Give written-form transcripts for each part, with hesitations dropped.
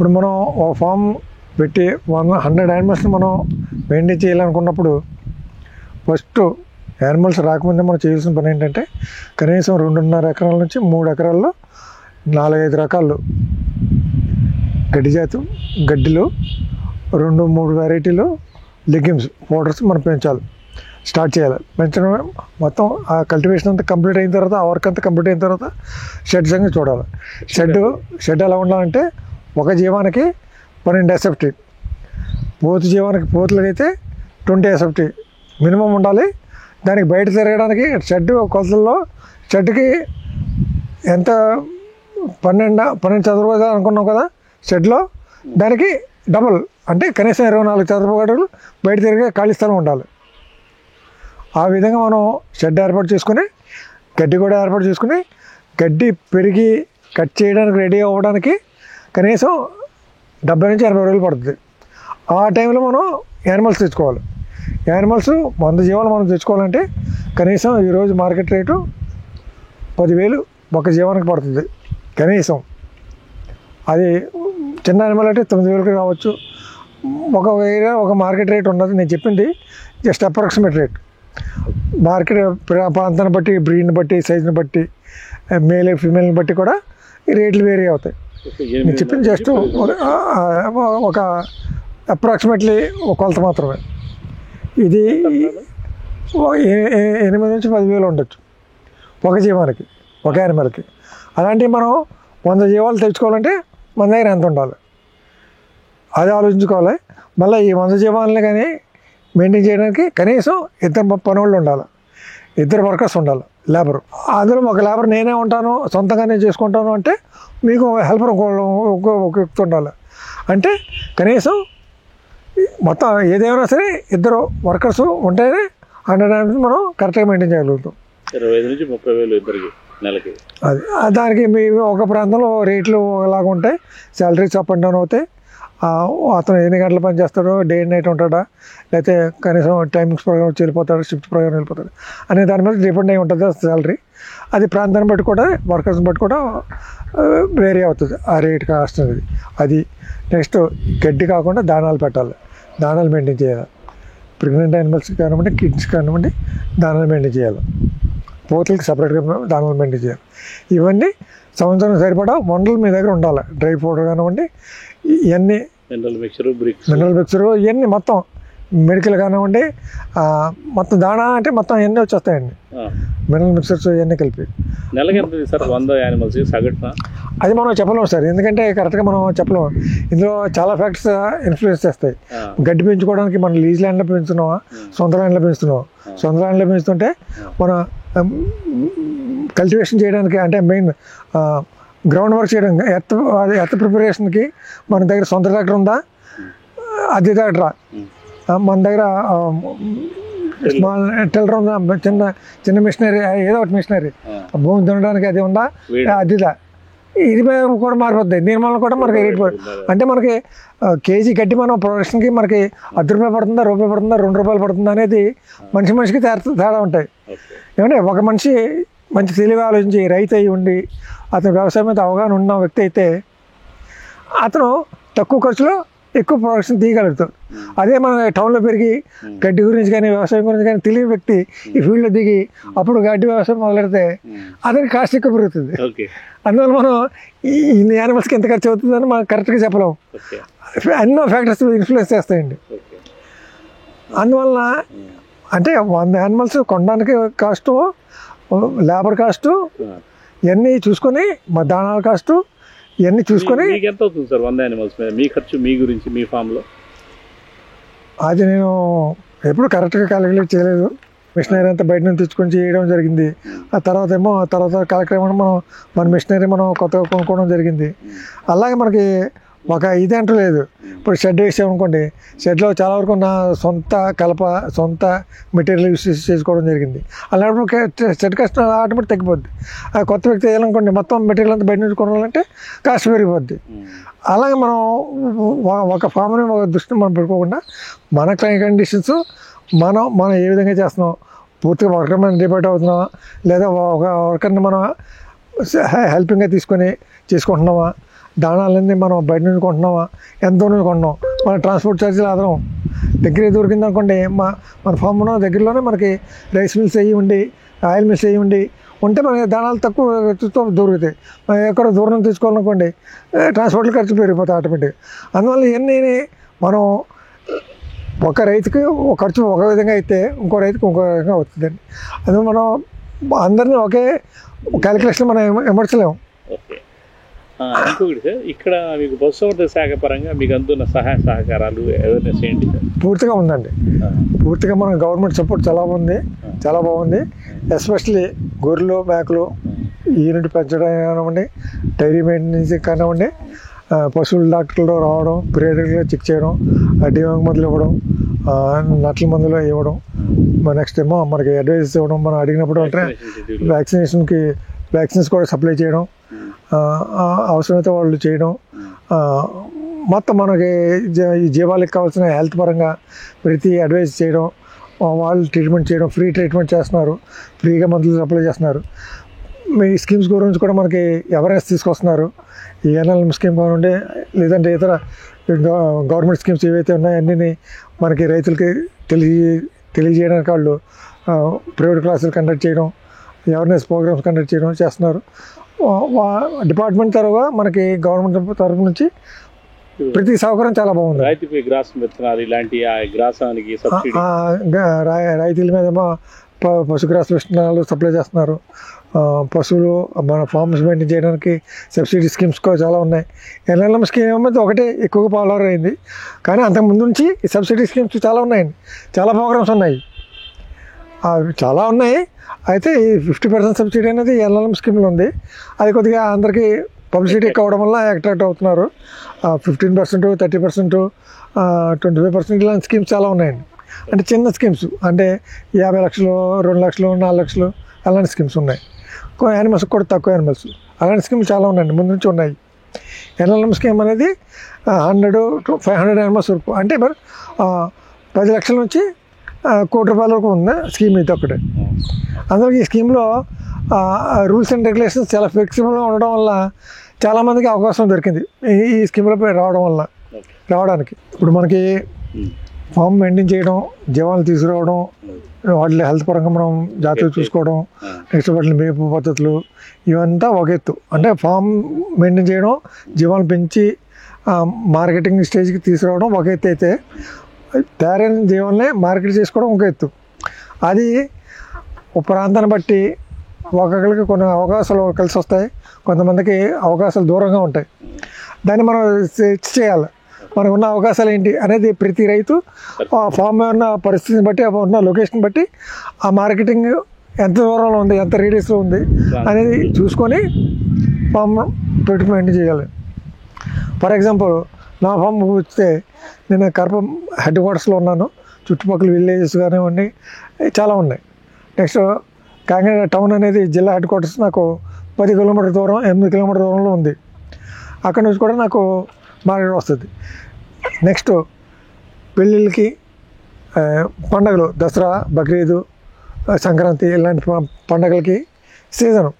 ఇప్పుడు మనం ఒక ఫామ్ పెట్టి 100 యానిమల్స్ని మనం మెయింటైన్ చేయాలనుకున్నప్పుడు ఫస్ట్ యానిమల్స్ రాకముందే మనం చేయాల్సిన పని ఏంటంటే కనీసం 2.5 ఎకరాల నుంచి 3 ఎకరాల్లో 4-5 రకాలు గడ్డిలు 2-3 వెరైటీలు లెగ్యూమ్స్ పౌడర్స్ మనం పెంచాలి, స్టార్ట్ చేయాలి. పెంచడం మొత్తం ఆ కల్టివేషన్ అంతా కంప్లీట్ అయిన తర్వాత, ఆ వర్క్ అంతా కంప్లీట్ అయిన తర్వాత షెడ్ సంగతి చూడాలి. షెడ్ ఎలా ఉండాలంటే ఒక జీవానికి 12 SFT, పోతులకైతే 20 SFT మినిమం ఉండాలి. దానికి బయట తిరగడానికి షెడ్ కొలతల్లో షెడ్కి ఎంత 12 చదరపు గజాలు అనుకున్నాం కదా షెడ్లో, దానికి డబుల్ అంటే కనీసం 24 చదరపు గజాలు బయట తిరిగే ఖాళీ స్థలం ఉండాలి. ఆ విధంగా మనం షెడ్ ఏర్పాటు చేసుకుని గడ్డి కూడా ఏర్పాటు చేసుకుని గడ్డి పెరిగి కట్ చేయడానికి రెడీ అవ్వడానికి కనీసం 70 నుంచి 80 రోజులు పడుతుంది. ఆ టైంలో మనం యానిమల్స్ తెచ్చుకోవాలి. యానిమల్స్ 100 జీవాలు మనం తెచ్చుకోవాలంటే కనీసం ఈరోజు మార్కెట్ రేటు 10,000 ఒక జీవానికి పడుతుంది కనీసం. అది చిన్న యానిమల్ అంటే 9,000కి రావచ్చు. ఒక మార్కెట్ రేట్ ఉన్నది. నేను చెప్పింది జస్ట్ అప్రాక్సిమేట్ రేట్. మార్కెట్ ప్రాంతాన్ని బట్టి, బ్రీడ్ని బట్టి, సైజుని బట్టి, మేల్ ఫీమేల్ని బట్టి కూడా ఈ రేట్లు వేరీ అవుతాయి. నేను చెప్పింది జస్ట్ ఒక అప్రాక్సిమేట్లీ ఒక కొలత మాత్రమే. ఇది 8 నుంచి 10,000 ఉండొచ్చు ఒక జీవానికి, ఒక యానిమల్కి. అలాంటివి మనం 100 జీవాలు తెచ్చుకోవాలంటే మన దగ్గర ఎంత ఉండాలి అది ఆలోచించుకోవాలి. మళ్ళీ ఈ 100 జీవాలని కానీ మెయింటైన్ చేయడానికి కనీసం 2 పనులు ఉండాలి, 2 వర్కర్స్ ఉండాలి, లేబర్. అందులో ఒక లేబర్ నేనే ఉంటాను, సొంతంగా నేను చేసుకుంటాను అంటే మీకు హెల్పర్ ఒక వ్యక్తి ఉండాలి. అంటే కనీసం మొత్తం ఏదేమైనా సరే 2 వర్కర్స్ ఉంటేనే 100 యానిమల్స్ మనం కరెక్ట్గా మెయింటైన్ చేయగలుగుతాం. 25,000 నుంచి 30,000 ఇద్దరికి నెలకి. అది దానికి మీ ఒక ప్రాంతంలో రేట్లు ఒకలాగా ఉంటాయి, శాలరీస్ అప్ అండ్ డౌన్ అవుతాయి. అతను ఎన్ని గంటలు పని చేస్తాడో, డే అండ్ నైట్ ఉంటాడా, లేకపోతే కనీసం టైమింగ్స్ ప్రకారం వెళ్ళిపోతాడు, షిఫ్ట్ ప్రకారం వెళ్ళిపోతాడు అనే దాని మీద డిపెండ్ అయి ఉంటుంది శాలరీ. అది ప్రాంతాన్ని బట్టి కూడా, వర్కర్స్ని బట్టి కూడా వేరీ అవుతుంది ఆ రేట్ కాస్ట్ అనేది. అది నెక్స్ట్ గడ్డి కాకుండా దానాలు పెట్టాలి, దానాలు మెయింటైన్ చేయాలి. ప్రెగ్నెంట్ యానిమల్స్కి కానివ్వండి, కిడ్స్ కానివ్వండి, దానాలు మెయింటైన్ చేయాలి. పోతులకి సపరేట్గా దానాలు మెయింటైన్ చేయాలి. ఇవన్నీ సంవత్సరం సరిపడా వంటలు మీ దగ్గర ఉండాలి. డ్రై పౌడర్ కానివ్వండి, ఇవన్నీ మినరల్ మిక్చరు, ఇవన్నీ మొత్తం మెడికల్ కానివ్వండి, మొత్తం దాణా అంటే మొత్తం ఇవన్నీ వచ్చేస్తాయండి. మినరల్ మిక్చర్స్ ఇవన్నీ కలిపి నెలకి ఎంత సార్ 100 యానిమల్స్ సగటున? అది మనం చెప్పలేము సార్, ఎందుకంటే కరెక్ట్గా మనం చెప్పలేము. ఇందులో చాలా ఫ్యాక్టర్స్ ఇన్ఫ్లుయెన్స్ చేస్తాయి. గడ్డి పెంచుకోవడానికి మనం లీజ్ ల్యాండ్లో పెంచుతున్నావా, సొంత ల్యాండ్లో పెంచుతున్నావా? సొంత ల్యాండ్లో పెంచుతుంటే మన కల్టివేషన్ చేయడానికి అంటే మెయిన్ గ్రౌండ్ వర్క్ చేయడం, ఎర్త్ ప్రిపరేషన్కి మన దగ్గర సొంత ట్రాక్టర్ ఉందా, అది ట్రాక్టరా, మన దగ్గర స్మాల్ టిల్లర్ ఉందా, చిన్న మిషనరీ, ఏదో ఒకటి మిషనరీ, భూమి దున్నడానికి అది ఉందా, అదిదా, ఇది కూడా మారిపోద్ది. దీనివల్ల కూడా మనకి రేట్ అంటే మనకి కేజీ గడ్డి మనం ప్రొడక్షన్కి మనకి ₹10 పడుతుందా, రూపాయి పడుతుందా, ₹2 పడుతుందా అనేది మనిషికి తేడా ఉంటాయి. ఏమంటే ఒక మనిషి మంచి తెలివి ఆలోచించి రైతు అయి ఉండి అతను వ్యవసాయం మీద అవగాహన ఉన్న వ్యక్తి అయితే అతను తక్కువ ఖర్చులో ఎక్కువ ప్రొడక్షన్ తీయగలుగుతాడు. అదే మన టౌన్లో పెరిగి గడ్డి గురించి కానీ వ్యవసాయం గురించి కానీ తెలియని వ్యక్తి ఈ ఫీల్డ్లో దిగి అప్పుడు గడ్డి వ్యవసాయం మొదలెడితే అతనికి కాస్ట్ ఎక్కువ పెరుగుతుంది. అందువల్ల మనం ఇన్ని యానిమల్స్కి ఎంత ఖర్చు అవుతుందని మనం కరెక్ట్గా చెప్పలేము. ఎన్నో ఫ్యాక్టర్స్ ఇన్ఫ్లుయెన్స్ చేస్తాయండి. అందువలన అంటే 100 యానిమల్స్ కొనడానికి కాస్టు, లేబర్ కాస్టు ఇవన్నీ చూసుకొని, మా దానాల కాస్టు ఇవన్నీ చూసుకొని ఎంత అవుతుంది సార్ 100 యానిమల్స్ మీద మీ ఖర్చు, మీ గురించి మీ ఫామ్లో? అది నేను ఎప్పుడు కరెక్ట్గా క్యాలిక్యులేట్ చేయలేదు. మిషనరీ అంతా బయట నుంచి తెచ్చుకొని చేయడం జరిగింది. ఆ తర్వాత కాలక్రమేణా మన మిషనరీ మనం కొత్తగా కొనుక్కోవడం జరిగింది. అలాగే మనకి ఒక ఇది అంటూ లేదు. ఇప్పుడు షెడ్ వేసామనుకోండి, షెడ్లో చాలా వరకు నా సొంత కలప, సొంత మెటీరియల్ యూస్ చేసుకోవడం జరిగింది. అలాంటి షెడ్ కష్టం ఆటోమేటిక్ తగ్గిపోద్ది. కొత్త వ్యక్తి వేయాలనుకోండి, మొత్తం మెటీరియల్ అంతా బయట నుంచి కొనాలంటే కాస్ట్ పెరిగిపోద్ది. అలాగే మనం ఒక ఫామ్ని ఒక దృష్టిని మనం పెట్టుకోకుండా మన కండిషన్స్ మనం ఏ విధంగా చేస్తున్నాం, పూర్తిగా వర్కర్ మీద డిపెండ్ అవుతున్నామా, లేదా ఒక వర్కర్ని మనం హెల్పింగ్గా తీసుకొని చేసుకుంటున్నామా దాణాలన్నీ మనం బయట నుంచి కొంటున్నామా, ఎంతో నుంచి కొంటున్నాం, మన ట్రాన్స్పోర్ట్ ఛార్జీలు ఆధారం. దగ్గర దొరికింది అనుకోండి, మన ఫామ్ ఉన్న దగ్గరలోనే మనకి రైస్ మిల్స్ అయ్యి ఉండి, ఆయిల్ మిల్స్ అయ్యి ఉండి ఉంటే మనకి దాణాలు తక్కువ ఖర్చుతో దొరుకుతాయి. మనం ఎక్కడ దూరం నుంచి తీసుకోవాలనుకోండి, ట్రాన్స్పోర్ట్లు ఖర్చు పెరిగిపోతాయి ఆటోమేటిక్గా. అందువల్ల ఇవన్నీ మనం ఒక రైతుకి ఒక ఖర్చు ఒక విధంగా అయితే ఇంకో రైతుకి ఇంకో విధంగా అవుతుందండి. అది మనం అందరినీ ఒకే క్యాలిక్యులేషన్ మనం ఎమర్చలేము. ఓకే. ఇంకొకటి సార్, ఇక్కడ మీకు పశుసంవర్ధక శాఖ పరంగా మీకు అందున్న సహాయ సహకారాలు అవేర్నెస్ ఏంటి సార్? పూర్తిగా ఉందండి. పూర్తిగా మన గవర్నమెంట్ సపోర్ట్ చాలా బాగుంది. ఎస్పెషల్లీ గొర్రెలు, మేకలు యూనిట్ పెంచడం కానివ్వండి, డైరీ మెయింటెనెన్స్ కానివ్వండి, పశువుల డాక్టర్లు రావడం, పీరియడ్గా చెక్ చేయడం, డివాంగ్ మందులు ఇవ్వడం, నట్ల మందులు ఇవ్వడం, నెక్స్ట్ ఏమో మనకి అడ్వైజెస్ ఇవ్వడం, మనం అడిగినప్పుడు అంటే వ్యాక్సిన్స్ కూడా సప్లై చేయడం, అవసరమైతే వాళ్ళు చేయడం, మొత్తం మనకి ఈ జీవాలకు కావాల్సిన హెల్త్ పరంగా ప్రతి అడ్వైజ్ చేయడం, వాళ్ళు ట్రీట్మెంట్ చేయడం, ఫ్రీ ట్రీట్మెంట్ చేస్తున్నారు, ఫ్రీగా మందులు సప్లై చేస్తున్నారు. ఈ స్కీమ్స్ గురించి కూడా మనకి అవేర్నెస్ తీసుకొస్తున్నారు. ఈ ఎన్ఎల్ఎం స్కీమ్ కానివ్వండి, లేదంటే ఇతర గవర్నమెంట్ స్కీమ్స్ ఏవైతే ఉన్నాయో అన్నీ మనకి రైతులకి తెలియజేయడానికి వాళ్ళు ప్రైవేట్ క్లాసులు కండక్ట్ చేయడం, అవేర్నెస్ ప్రోగ్రామ్స్ కండక్ట్ చేయడం చేస్తున్నారు. డిపార్ట్మెంట్ తరఫుగా మనకి గవర్నమెంట్ తరఫు నుంచి ప్రతి సౌకర్యం చాలా బాగుంది. రైతుల మీద పశుగ్రాస విత్తనాలు సప్లై చేస్తున్నారు. పశువులు మన ఫార్మ్స్ మెయింటైన్ చేయడానికి సబ్సిడీ స్కీమ్స్ కూడా చాలా ఉన్నాయి. ఎన్ఎల్ఎం స్కీమ్ అయితే ఒకటే ఎక్కువగా పాపులర్ అయింది, కానీ అంతకుముందు నుంచి ఈ సబ్సిడీ స్కీమ్స్ చాలా ఉన్నాయండి. చాలా ప్రోగ్రామ్స్ ఉన్నాయి, అవి చాలా ఉన్నాయి. అయితే ఈ 50% సబ్సిడీ అనేది ఎన్ఎల్ఎం స్కీమ్లో ఉంది. అది కొద్దిగా అందరికీ పబ్లిసిటీ కావడం వల్ల అట్రాక్ట్ అవుతున్నారు. 15%, 30%, 25% ఇలాంటి స్కీమ్స్ చాలా ఉన్నాయండి. అంటే చిన్న స్కీమ్స్, అంటే 50 లక్షలు, 2 లక్షలు, 4 లక్షలు అలాంటి స్కీమ్స్ ఉన్నాయి. యానిమల్స్ కూడా తక్కువ యానిమల్స్ అలాంటి స్కీమ్స్ చాలా ఉన్నాయండి, ముందు నుంచి ఉన్నాయి. ఎన్ఎల్ఎం స్కీమ్ అనేది 100 to 500 యానిమల్స్ వరకు, అంటే మరి 10 లక్షల నుంచి ₹1 కోటి వరకు ఉంది స్కీమ్. ఇది ఒకటే. అందులో ఈ స్కీమ్లో రూల్స్ అండ్ రెగ్యులేషన్స్ చాలా ఫ్లెక్సిబుల్గా ఉండడం వల్ల చాలామందికి అవకాశం దొరికింది ఈ స్కీమ్లో రావడానికి. ఇప్పుడు మనకి ఫామ్ మెయింటైన్ చేయడం, జీవాలు తీసుకురావడం, వాటి హెల్త్ పరంగా మనం జాగ్రత్తగా చూసుకోవడం, నెక్స్ట్ వాటిని మేపు పద్ధతులు, ఇవంతా ఒక ఎత్తు. అంటే ఫామ్ మెయింటైన్ చేయడం, జీవాలు పెంచి మార్కెటింగ్ స్టేజ్కి తీసుకురావడం ఒక ఎత్తు అయితే, తయారైన జీవాలనే మార్కెట్ చేసుకోవడం ఒక ఎత్తు. అది ఒక ప్రాంతాన్ని బట్టి ఒక్కొక్కరికి కొన్ని అవకాశాలు కలిసి వస్తాయి, కొంతమందికి అవకాశాలు దూరంగా ఉంటాయి. దాన్ని మనం చేయాలి. మనకు ఉన్న అవకాశాలు ఏంటి అనేది ప్రతి రైతు ఫామ్ ఉన్న పరిస్థితిని బట్టి, ఉన్న లొకేషన్ బట్టి, ఆ మార్కెటింగ్ ఎంత దూరంలో ఉంది, ఎంత రేడియస్లో ఉంది అనేది చూసుకొని ఫామ్ మెయింటైన్ చేయాలి. ఫర్ ఎగ్జాంపుల్ నా ఫామ్ వస్తే నేను కడప హెడ్ క్వార్టర్స్లో ఉన్నాను. చుట్టుపక్కల విలేజెస్ కానివ్వండి చాలా ఉన్నాయి. నెక్స్ట్ కాకినాడ టౌన్ అనేది జిల్లా హెడ్ క్వార్టర్స్ నాకు 10 కిలోమీటర్ దూరం, 8 కిలోమీటర్ దూరంలో ఉంది. అక్కడ నుంచి కూడా నాకు మార్కెట్ వస్తుంది. నెక్స్ట్ పెళ్ళిళ్ళకి, పండగలు, దసరా, బక్రీదు, సంక్రాంతి ఇలాంటి పండగలకి సీజను,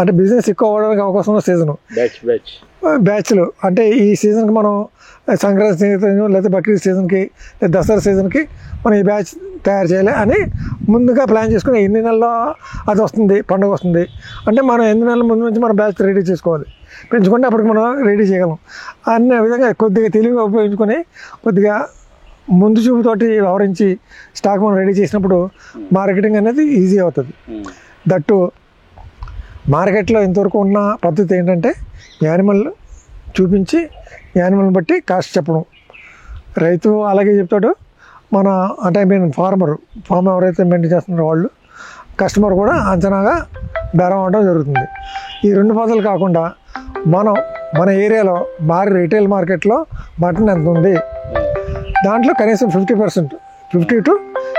అంటే బిజినెస్ ఎక్కువ అవ్వడానికి అవకాశం ఉన్న సీజను, బ్యాచ్లు. అంటే ఈ సీజన్కి మనం సంక్రాంతి సీజన్, లేదా బక్రీద్ సీజన్కి, లేదా దసరా సీజన్కి మనం ఈ బ్యాచ్ తయారు చేయాలి అని ముందుగా ప్లాన్ చేసుకుని ఎన్ని నెలల్లో అది వస్తుంది, పండుగ వస్తుంది అంటే మనం ఎన్ని నెలల ముందు నుంచి మనం బ్యాచ్ రెడీ చేసుకోవాలి, పెంచుకుంటే అప్పటికి మనం రెడీ చేయగలం. అనే విధంగా కొద్దిగా తెలివిగా ఉపయోగించుకొని కొద్దిగా ముందు చూపుతోటి వ్యవహరించి స్టాక్ మనం రెడీ చేసినప్పుడు మార్కెటింగ్ అనేది ఈజీ అవుతుంది. దట్టు మార్కెట్లో ఇంతవరకు ఉన్న పద్ధతి ఏంటంటే యానిమల్ చూపించి యానిమల్ని బట్టి కాస్ట్ చెప్పడం. రైతు అలాగే చెప్తాడు, మన అంటే ఫామ్ ఎవరైతే మెయింటైన్ చేస్తున్నారో వాళ్ళు, కస్టమర్ కూడా అంచనాగా బేరం అవ్వడం జరుగుతుంది. ఈ 2 పద్ధతులు కాకుండా మన ఏరియాలో రీటైల్ మార్కెట్లో మటన్ ఎంత ఉంది, దాంట్లో కనీసం 50% to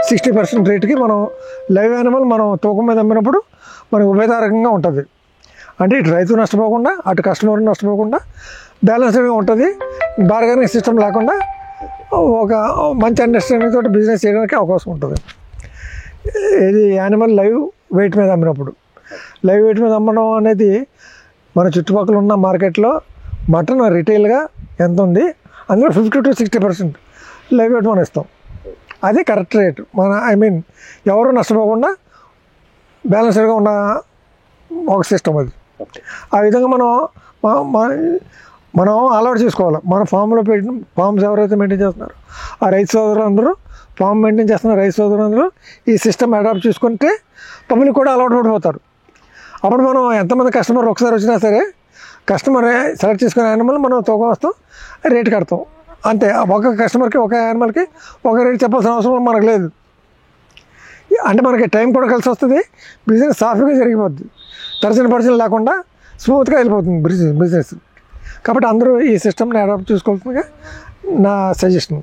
60% రేటుకి మనం లైవ్ యానిమల్ మనం తూకం మీద అమ్మినప్పుడు మనకు ఉపయోగకరంగా ఉంటుంది. అంటే ఇటు రైతు నష్టపోకుండా, అటు కస్టమర్ నష్టపోకుండా బ్యాలెన్స్డ్గా ఉంటుంది. బార్గెనింగ్ సిస్టమ్ లేకుండా ఒక మంచి అండర్స్టాండింగ్ తోటి బిజినెస్ చేయడానికి అవకాశం ఉంటుంది. ఇది యానిమల్ లైవ్ వెయిట్ మీద అమ్మినప్పుడు. లైవ్ వెయిట్ మీద అమ్మడం అనేది మన చుట్టుపక్కల ఉన్న మార్కెట్లో మటన్ రిటైల్గా ఎంత ఉంది అందులో 50 to 60% లైవ్ వెయిట్ మనం ఇస్తాం. అది కరెక్ట్ రేట్. మన ఎవరు నష్టపోకుండా బ్యాలెన్స్డ్గా ఉన్న ఒక సిస్టమ్ అది. ఆ విధంగా మనం అలవాటు చేసుకోవాలి. మన ఫామ్లో పెట్టిన ఫామ్స్ ఎవరైతే మెయింటైన్ చేస్తున్నారో ఆ రైతు సోదరులందరూ, ఫామ్ మెయింటైన్ చేస్తున్న రైతు సోదరులందరూ ఈ సిస్టమ్ అడాప్ట్ చేసుకుంటే పబ్లిక్ కూడా అలవాటు పడిపోతారు. అప్పుడు మనం ఎంతమంది కస్టమర్ ఒకసారి వచ్చినా సరే కస్టమర్ సెలెక్ట్ చేసుకునే యానిమల్ మనం తూకం వస్తాం, రేట్ కడతాం అంతే. ఒక కస్టమర్కి ఒక యానిమల్కి ఒక రేట్ చెప్పాల్సిన అవసరం మనకు లేదు. అంటే మనకి టైం కూడా కలిసి వస్తుంది, బిజినెస్ సాఫీగా జరిగిపోద్ది, తర్జన లేకుండా స్మూత్గా వెళ్ళిపోతుంది బిజినెస్. కాబట్టి అందరూ ఈ సిస్టమ్ని అడాప్ట్ చేసుకోవాల్సిందిగా నా సజెషన్.